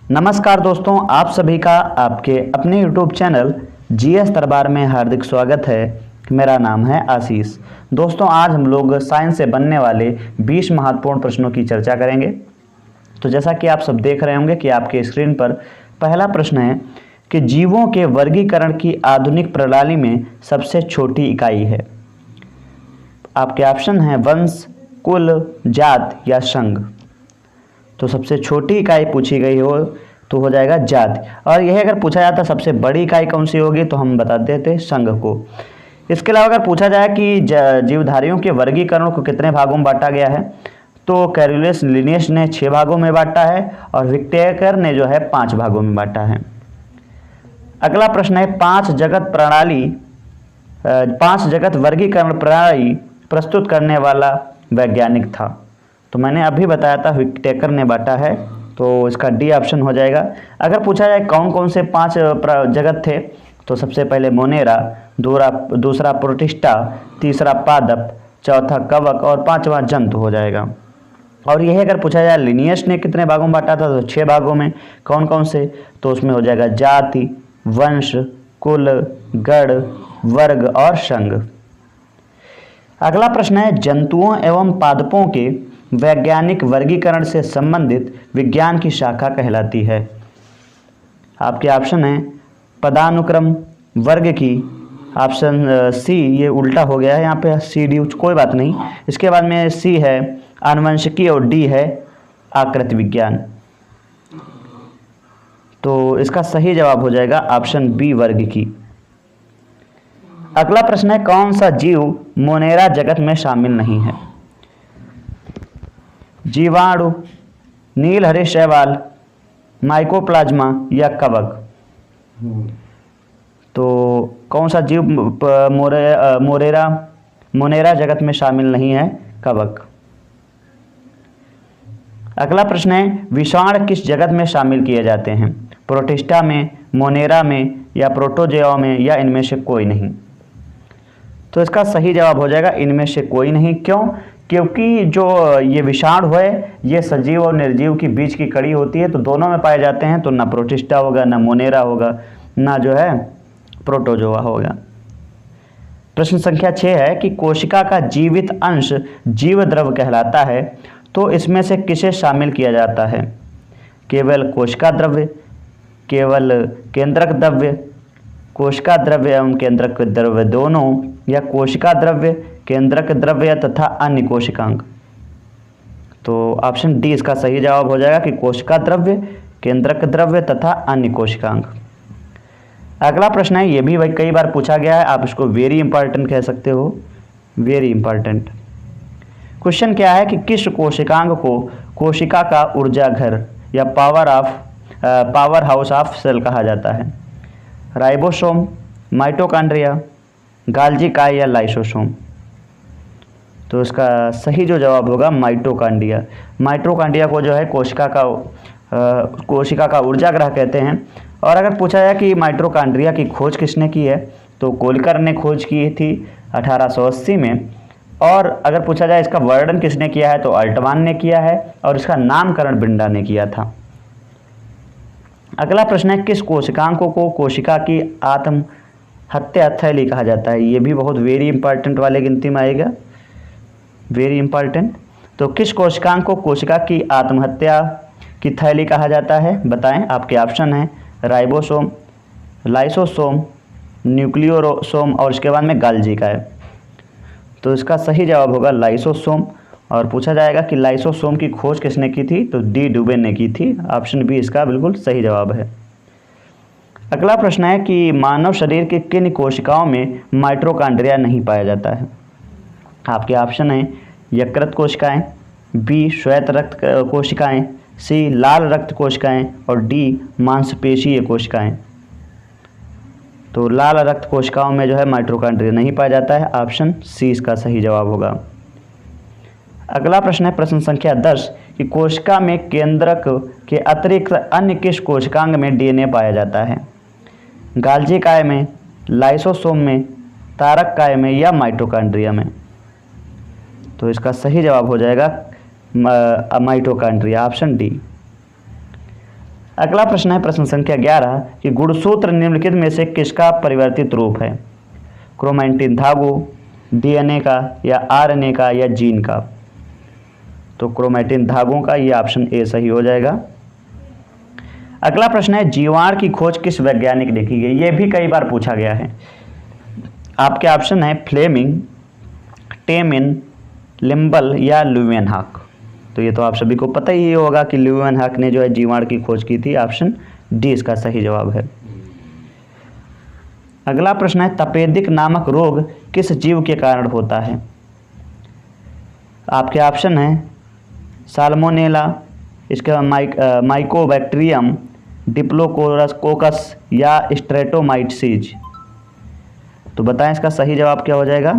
नमस्कार दोस्तों, आप सभी का आपके अपने YouTube चैनल जीएस दरबार में हार्दिक स्वागत है। मेरा नाम है आशीष। दोस्तों, आज हम लोग साइंस से बनने वाले 20 महत्वपूर्ण प्रश्नों की चर्चा करेंगे। तो जैसा कि आप सब देख रहे होंगे कि आपके स्क्रीन पर पहला प्रश्न है कि जीवों के वर्गीकरण की आधुनिक प्रणाली में सबसे छोटी इकाई है। आपके ऑप्शन हैं वंश, कुल, जात या संघ। तो सबसे छोटी इकाई पूछी गई हो तो हो जाएगा जाति, और यह अगर पूछा जाता सबसे बड़ी इकाई कौन सी होगी तो हम बता देते संघ को। इसके अलावा अगर पूछा जाए कि जीवधारियों के वर्गीकरण को कितने भागों में बांटा गया है तो कैरोलस लिनियस ने 6 भागों में बांटा है और विटेकर ने जो है 5 भागों में बांटा है। अगला प्रश्न है 5 जगत वर्गीकरण प्रणाली प्रस्तुत करने वाला वैज्ञानिक था। तो मैंने अभी बताया था विटेकर ने बांटा है, तो इसका डी ऑप्शन हो जाएगा। अगर पूछा जाए कौन कौन से 5 जगत थे तो सबसे पहले मोनेरा, दूसरा प्रोटिस्टा, तीसरा पादप, चौथा कवक और 5वां जंतु हो जाएगा। और यह अगर पूछा जाए लिनियस ने कितने भागों में बांटा था तो 6 भागों में। कौन कौन से तो उसमें हो जाएगा जाति, वंश, कुल, गण, वर्ग और संघ। अगला प्रश्न है जंतुओं एवं पादपों के वैज्ञानिक वर्गीकरण से संबंधित विज्ञान की शाखा कहलाती है। आपके ऑप्शन हैं पदानुक्रम वर्ग की, ऑप्शन सी, ये उल्टा हो गया है यहाँ पे सी डी, कोई बात नहीं। इसके बाद में सी है आनुवंशिकी और डी है आकृति विज्ञान। तो इसका सही जवाब हो जाएगा ऑप्शन बी वर्ग की। अगला प्रश्न है कौन सा जीव मोनेरा जगत में शामिल नहीं है। जीवाणु, नील हरे शैवाल, माइकोप्लाज्मा या कवक। तो कौन सा जीव मोनेरा जगत में शामिल नहीं है, कवक। अगला प्रश्न है विषाणु किस जगत में शामिल किए जाते हैं, प्रोटिस्टा में, मोनेरा में या प्रोटोजोआ में या इनमें से कोई नहीं। तो इसका सही जवाब हो जाएगा इनमें से कोई नहीं। क्यों? क्योंकि जो ये विषाणु है ये सजीव और निर्जीव की बीच की कड़ी होती है, तो दोनों में पाए जाते हैं। तो ना प्रोटिस्टा होगा, ना मोनेरा होगा, ना जो है प्रोटोजोआ होगा। प्रश्न संख्या 6 है कि कोशिका का जीवित अंश जीव द्रव कहलाता है, तो इसमें से किसे शामिल किया जाता है, केवल कोशिका द्रव्य, केवल केंद्रक द्रव्य, कोशिका द्रव्य एवं केंद्रक द्रव्य दोनों, या कोशिका द्रव्य, केंद्रक द्रव्य तथा अन्य कोशिकांग। तो ऑप्शन डी इसका सही जवाब हो जाएगा कि कोशिका द्रव्य, केंद्रक द्रव्य तथा अन्य कोशिकांग। अगला प्रश्न है, ये भी भाई कई बार पूछा गया है, आप इसको वेरी इंपॉर्टेंट कह सकते हो, वेरी इंपॉर्टेंट। क्वेश्चन क्या है कि किस कोशिकांग को कोशिका का ऊर्जा घर या पावर हाउस ऑफ सेल कहा जाता है, राइबोसोम, माइटोकॉन्ड्रिया, गाल्जी काय या लाइसोसोम। तो इसका सही जो जवाब होगा माइटोकॉन्ड्रिया। माइटोकॉन्ड्रिया को जो है कोशिका का ऊर्जा ग्रह कहते हैं। और अगर पूछा जाए कि माइटोकॉन्ड्रिया की खोज किसने की है तो कोलकर ने खोज की थी 1880 में। और अगर पूछा जाए इसका वर्णन किसने किया है तो अल्टमान ने किया है, और इसका नामकरण बिंडा ने किया था। अगला प्रश्न है किस कोशिकांकों को कोशिका की आत्महत्या थैली कहा जाता है। ये भी बहुत वेरी इंपॉर्टेंट वाले गिनती में आएगा, वेरी इंपॉर्टेंट। तो किस कोशिकांग को कोशिका की आत्महत्या की थैली कहा जाता है, बताएं। आपके ऑप्शन हैं राइबोसोम, लाइसोसोम, न्यूक्लियोसोम और इसके बाद में गाल्जी काय। तो इसका सही जवाब होगा लाइसोसोम। और पूछा जाएगा कि लाइसोसोम की खोज किसने की थी तो डी डुबेन ने की थी। ऑप्शन बी इसका बिल्कुल सही जवाब है। अगला प्रश्न है कि मानव शरीर के किन कोशिकाओं में माइटोकॉन्ड्रिया नहीं पाया जाता है। आपके ऑप्शन हैं यकृत कोशिकाएं, बी श्वेत रक्त कोशिकाएं, सी लाल रक्त कोशिकाएं और डी मांसपेशीय कोशिकाएं। तो लाल रक्त कोशिकाओं में जो है माइटोकॉन्ड्रिया नहीं पाया जाता है, ऑप्शन सी इसका सही जवाब होगा। अगला प्रश्न है प्रश्न संख्या 10 कि कोशिका में केंद्रक के अतिरिक्त अन्य किस कोशिकांग में डीएनए पाया जाता है, गाल्जी काय में, लाइसोसोम में, तारक काय में या माइटोकॉन्ड्रिया में। तो इसका सही जवाब हो जाएगा माइटोकॉन्ड्रिया, ऑप्शन डी। अगला प्रश्न है प्रश्न संख्या 11 कि गुणसूत्र निम्नलिखित में से किसका परिवर्तित रूप है? क्रोमैटिन धागों, डीएनए का या आरएनए का या जीन का? तो क्रोमैटिन धागों का, ये ऑप्शन ए सही हो जाएगा। अगला प्रश्न है जीवाणु की खोज किस वैज्ञानिक ने की गई? ये भी कई बार पूछा गया है। आपके ऑप्शन है फ्लेमिंग, टेमिन, लिम्बल या ल्यूवेनहॉक। तो ये तो आप सभी को पता ही होगा कि ल्यूवेनहॉक ने जो है जीवाणु की खोज की थी। ऑप्शन डी इसका सही जवाब है। अगला प्रश्न है तपेदिक नामक रोग किस जीव के कारण होता है? आपके ऑप्शन है साल्मोनेला, इसके माइकोबैक्टीरियम, डिप्लोकोकस या स्ट्रेटोमाइसीज। तो बताएं इसका सही जवाब क्या हो जाएगा?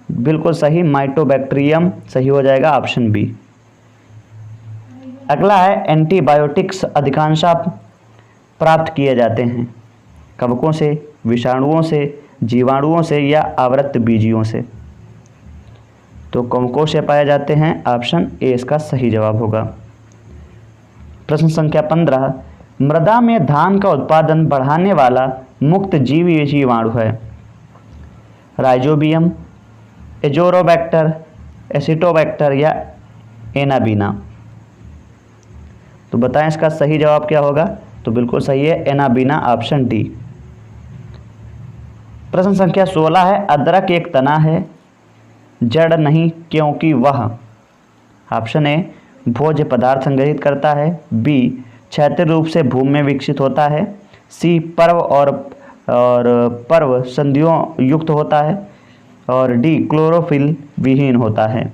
बिल्कुल सही, माइटोबैक्टीरियम सही हो जाएगा, ऑप्शन बी। अगला है एंटीबायोटिक्स अधिकांशतः प्राप्त किए जाते हैं कवकों से, विषाणुओं से, जीवाणुओं से या आवृत बीजियों से? तो कवकों से पाए जाते हैं, ऑप्शन ए इसका सही जवाब होगा। प्रश्न संख्या 15 मृदा में धान का उत्पादन बढ़ाने वाला मुक्त जीवी जीवाणु है? राइजोबियम, एजोरोबैक्टर, एसिटोबैक्टर या एनाबीना? तो बताएं इसका सही जवाब क्या होगा? तो बिल्कुल सही है एनाबीना, ऑप्शन डी। प्रश्न संख्या 16 है अदरक एक तना है, जड़ नहीं क्योंकि वह? ऑप्शन ए भोज्य पदार्थ संग्रहित करता है, बी क्षैतिज रूप से भूमि में विकसित होता है, सी पर्व और पर्व संधियों युक्त होता है और डी क्लोरोफिल विहीन होता है।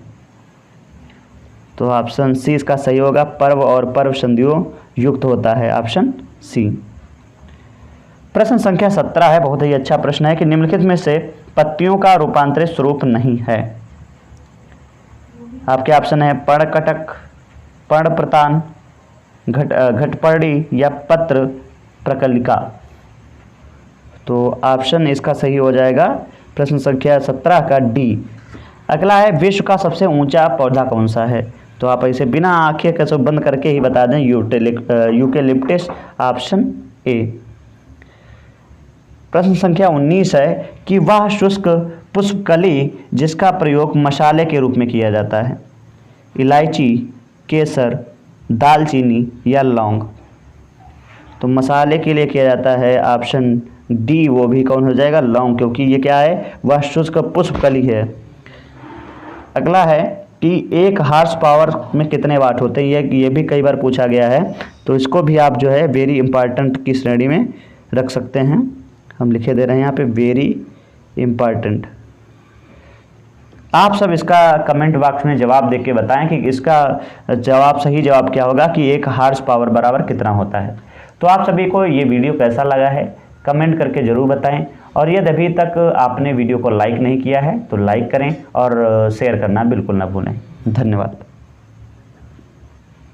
तो ऑप्शन सी इसका सही होगा, पर्व और पर्व संधियों युक्त होता है, ऑप्शन सी। प्रश्न संख्या 17 है, बहुत ही अच्छा प्रश्न है कि निम्नलिखित में से पत्तियों का रूपांतरित स्वरूप नहीं है? आपके ऑप्शन है पर्णकटक, पर्णप्रतान, घटपर्णी या पत्र प्रकलिका? तो ऑप्शन इसका सही हो जाएगा प्रश्न संख्या 17 का डी। अगला है विश्व का सबसे ऊंचा पौधा कौन सा है? तो आप इसे बिना आंखें कैसे बंद करके ही बता दें, यूकेलिप्टस, ऑप्शन ए। प्रश्न संख्या 19 है कि वह शुष्क पुष्पकली जिसका प्रयोग मसाले के रूप में किया जाता है? इलायची, केसर, दालचीनी या लौंग? तो मसाले के लिए किया जाता है, ऑप्शन डी, वो भी कौन हो जाएगा? लौंग, क्योंकि ये क्या है? वह शुष्क पुष्पकली है। अगला है कि एक हार्स पावर में कितने वाट होते हैं? ये भी कई बार पूछा गया है, तो इसको भी आप जो है वेरी इंपॉर्टेंट की श्रेणी में रख सकते हैं। हम लिखे दे रहे हैं यहाँ पे वेरी इंपॉर्टेंट। आप सब इसका कमेंट बॉक्स में जवाब देके बताएं कि इसका जवाब सही जवाब क्या होगा कि एक हार्स पावर बराबर कितना होता है। तो आप सभी को ये वीडियो कैसा लगा है कमेंट करके ज़रूर बताएं, और यदि अभी तक आपने वीडियो को लाइक नहीं किया है तो लाइक करें और शेयर करना बिल्कुल ना भूलें। धन्यवाद।